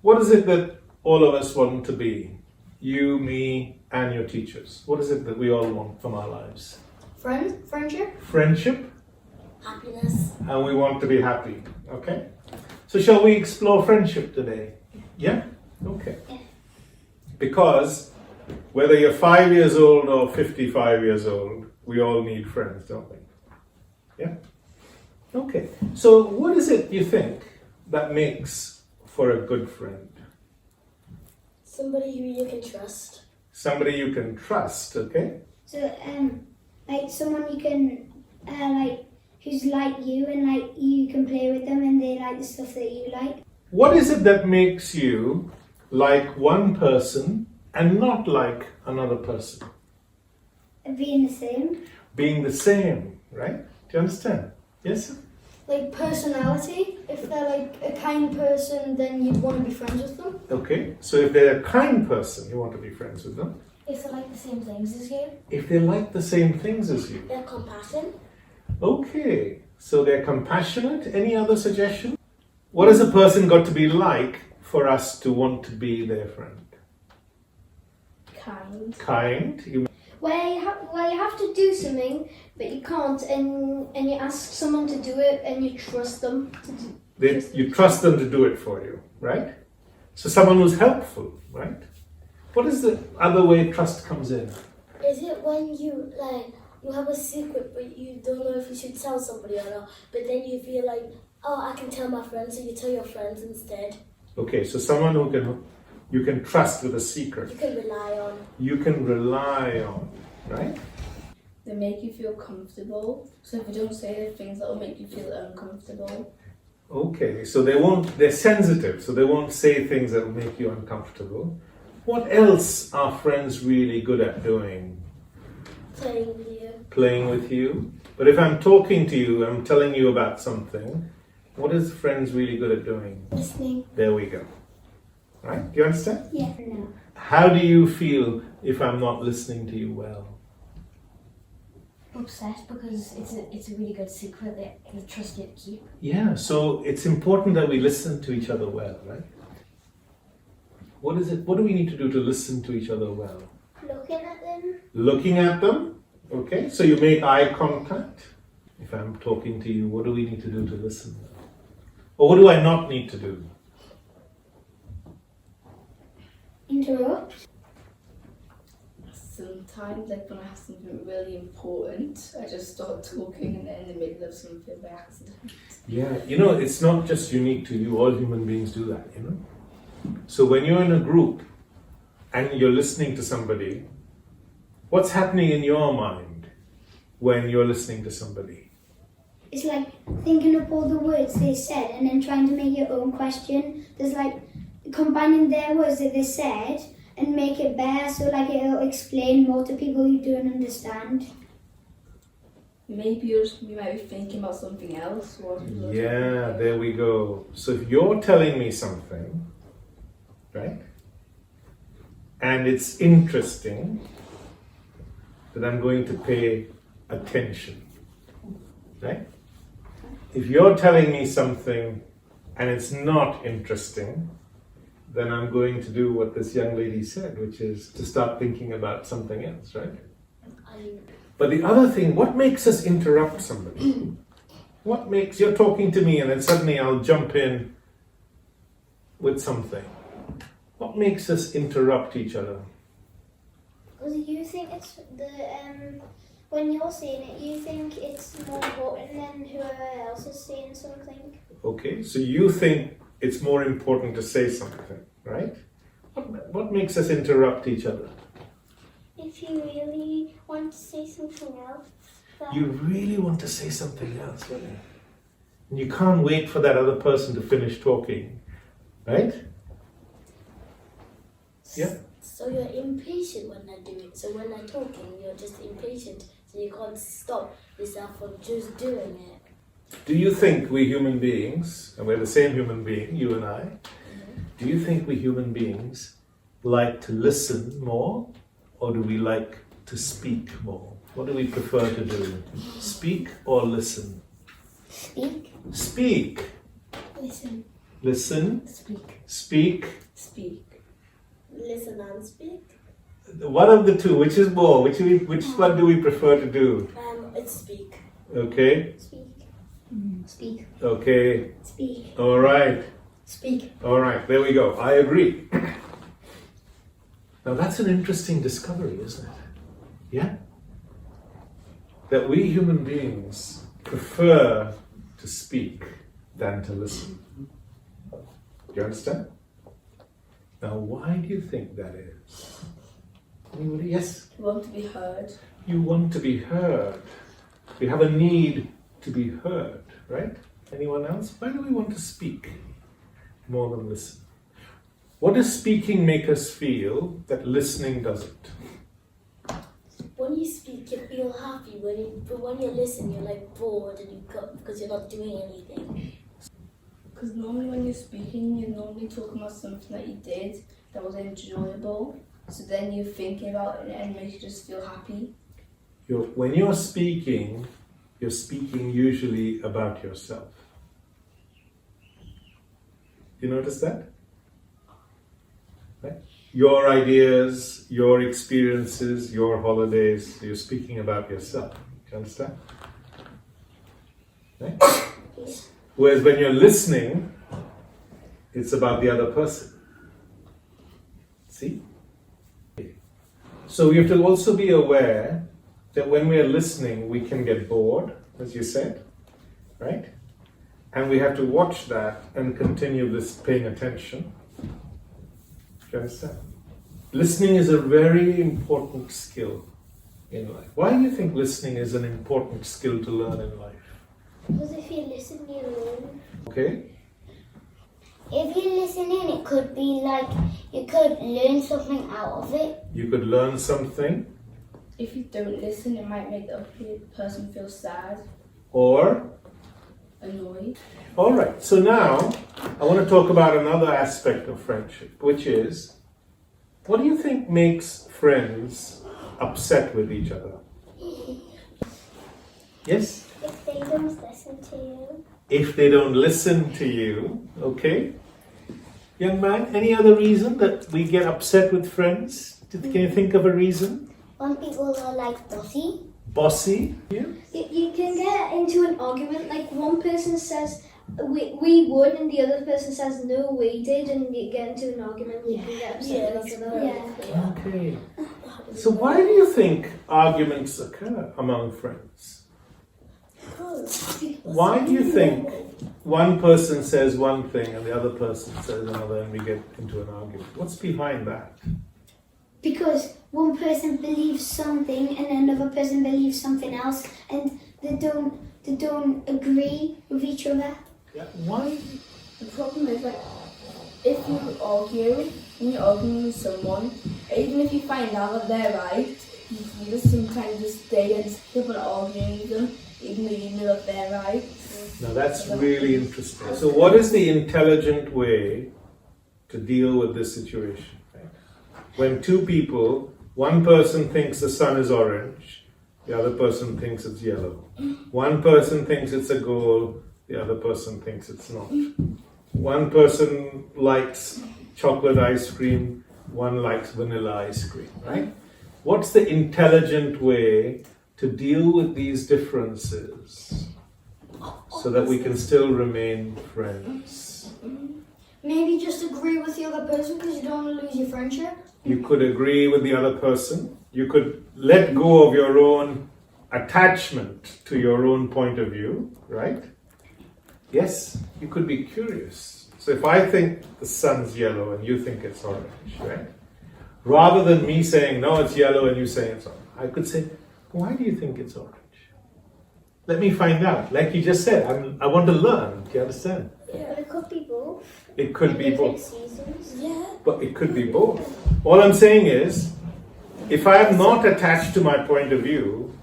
What is it that all of us want to be? You, me, and your teachers. What is it that we all want from our lives? Friendship. Friendship. Happiness. And we want to be happy. Okay? So shall we explore friendship today? Yeah? Okay. Yeah. Because whether you're 5 years old or 55 years old, we all need friends, don't we? Yeah? Okay. So what is it you think that makes for a good friend? Somebody who you can trust. Somebody you can trust, okay? So like someone you can who's like you, and like you can play with them and they like the stuff that you like. What is it that makes you like one person and not like another person? Being the same. Being the same, right? Do you understand? Yes? Sir? Like personality, if they're like a kind person, then you'd want to be friends with them. Okay, so if they're a kind person, you want to be friends with them. If they like the same things as you. If they like the same things as you. They're compassionate. Okay, so they're compassionate. Any other suggestion? What has a person got to be like for us to want to be their friend? Kind. Kind. Where you have to do something, but you can't, and you ask someone to do it, and you trust them. You trust them to do it for you, right? So someone who's helpful, right? What is the other way trust comes in? Is it when you have a secret but you don't know if you should tell somebody or not, but then you feel like, oh, I can tell my friends, so you tell your friends instead. Okay, so someone who you can trust with a secret. You can rely on. You can rely on, right? They make you feel comfortable. So if you don't say the things that will make you feel uncomfortable. Okay, so they're sensitive, so they won't say things that will make you uncomfortable. What else are friends really good at doing? Playing with you. Playing with you. But if I'm talking to you, I'm telling you about something, what is friends really good at doing? Listening. There we go. Right? Do you understand? Yeah. No. How do you feel if I'm not listening to you well? Upset because it's a really good secret that you trust you to keep. Yeah, so it's important that we listen to each other well, right? What do we need to do to listen to each other well? Looking at them. Looking at them, okay? So you make eye contact. If I'm talking to you, what do we need to do to listen? Or what do I not need to do? Interrupt. Sometimes, like when I have something really important, I just start talking and then in the middle of something by accident. Yeah, it's not just unique to you. All human beings do that, So when you're in a group and you're listening to somebody, what's happening in your mind when you're listening to somebody? It's like thinking of all the words they said and then trying to make your own question. There's like combining their words that they said and make it better, so like it'll explain more to people you don't understand. Maybe you might be thinking about something else. Yeah, there we go. So if you're telling me something, right, and it's interesting, then I'm going to pay attention, right? If you're telling me something and it's not interesting, then I'm going to do what this young lady said, which is to start thinking about something else, right? But the other thing, what makes us interrupt somebody? You're talking to me and then suddenly I'll jump in with something. What makes us interrupt each other? Because you think it's when you're saying it, you think it's more important than whoever else is saying something. Okay, so you think it's more important to say something, right? What makes us interrupt each other? If you really want to say something else. You really want to say something else, don't you? And you can't wait for that other person to finish talking, right? Yeah. So you're impatient when I do it. So when I'm talking, you're just impatient. So you can't stop yourself from just doing it. Do you think we human beings, and we're the same human being, you and I, do you think we human beings like to listen more, or do we like to speak more? What do we prefer to do? Speak or listen? Speak. Speak. Listen. listen, Speak. speak. Speak. Listen and speak. One of the two, which is more? Which one do we prefer to do? It's speak. Okay, Speak. Speak. okay, Speak. all right, Speak. all right, there we go. I agree. Now that's an interesting discovery, isn't it? Yeah? That we human beings prefer to speak than to listen. Do you understand? Now, why do you think that is? Anybody? Yes? You want to be heard. You want to be heard. We have a need to be heard, right? Anyone else? Why do we want to speak more than listen? What does speaking make us feel that listening doesn't? When you speak, you feel happy. But when you listen, you're like bored and because you're not doing anything. Because normally when you're speaking, you're normally talking about something that you did that was enjoyable. So then you're thinking about it and it makes you just feel happy. When you're speaking usually about yourself. You notice that? Right? Your ideas, your experiences, your holidays, you're speaking about yourself. Do you understand? Right? Whereas when you're listening, it's about the other person. See? So we have to also be aware that when we are listening, we can get bored, as you said, right? And we have to watch that and continue this paying attention. Do you understand? Listening is a very important skill in life. Why do you think listening is an important skill to learn in life? Because if you listen, you learn. Okay? If you listen in, it could be like you could learn something out of it. You could learn something, If you don't listen, it might make the other person feel sad, or... annoyed. All right, so now I want to talk about another aspect of friendship, which is, what do you think makes friends upset with each other? Yes? If they don't listen to you. If they don't listen to you, okay? Young man, any other reason that we get upset with friends? Can you think of a reason? When people are like bossy. Bossy? Yeah? You can get into an argument, like one person says we would and the other person says no we did, and you get into an argument, you can get upset with each other. Yeah. Okay. So why do you think arguments occur among friends? Why do you think one person says one thing and the other person says another and we get into an argument? What's behind that? Because one person believes something and another person believes something else, and they don't agree with each other. Yeah. Why? The problem is, like, if you argue, when you're arguing with someone, even if you find out that they're right, you just sometimes just stay and just keep on arguing with them, even though you know that they're right. Now that's really interesting. So what is the intelligent way to deal with this situation? Right? When two people, one person thinks the sun is orange, the other person thinks it's yellow. One person thinks it's a goal, the other person thinks it's not. One person likes chocolate ice cream, one likes vanilla ice cream, right? What's the intelligent way to deal with these differences so that we can still remain friends? Maybe just agree with the other person because you don't want to lose your friendship. You could agree with the other person. You could let go of your own attachment to your own point of view, right? Yes, you could be curious. So if I think the sun's yellow and you think it's orange, right? Rather than me saying, no, it's yellow and you saying it's orange, I could say, why do you think it's orange? Let me find out. Like you just said, I want to learn. Do you understand? But it could be both. It could be Different both. seasons. Yeah. But it could be both. All I'm saying is, if I am not attached to my point of view,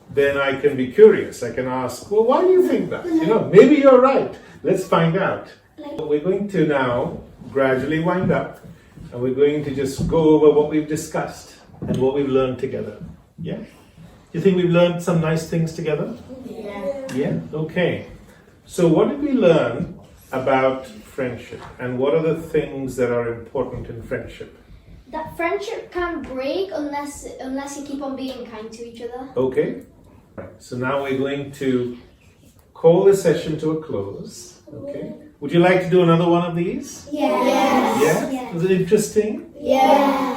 then I can be curious. I can ask, well, why do you think that? You know, maybe you're right. Let's find out. We're going to now gradually wind up, and we're going to just go over what we've discussed and what we've learned together. Yeah? You think we've learned some nice things together? Yeah. Yeah? Okay. So what did we learn about friendship, and what are the things that are important in friendship? That friendship can't break unless you keep on being kind to each other. Okay. Right. So now we're going to call the session to a close. Okay. Would you like to do another one of these? Yes. Yeah? Was it interesting? Yeah.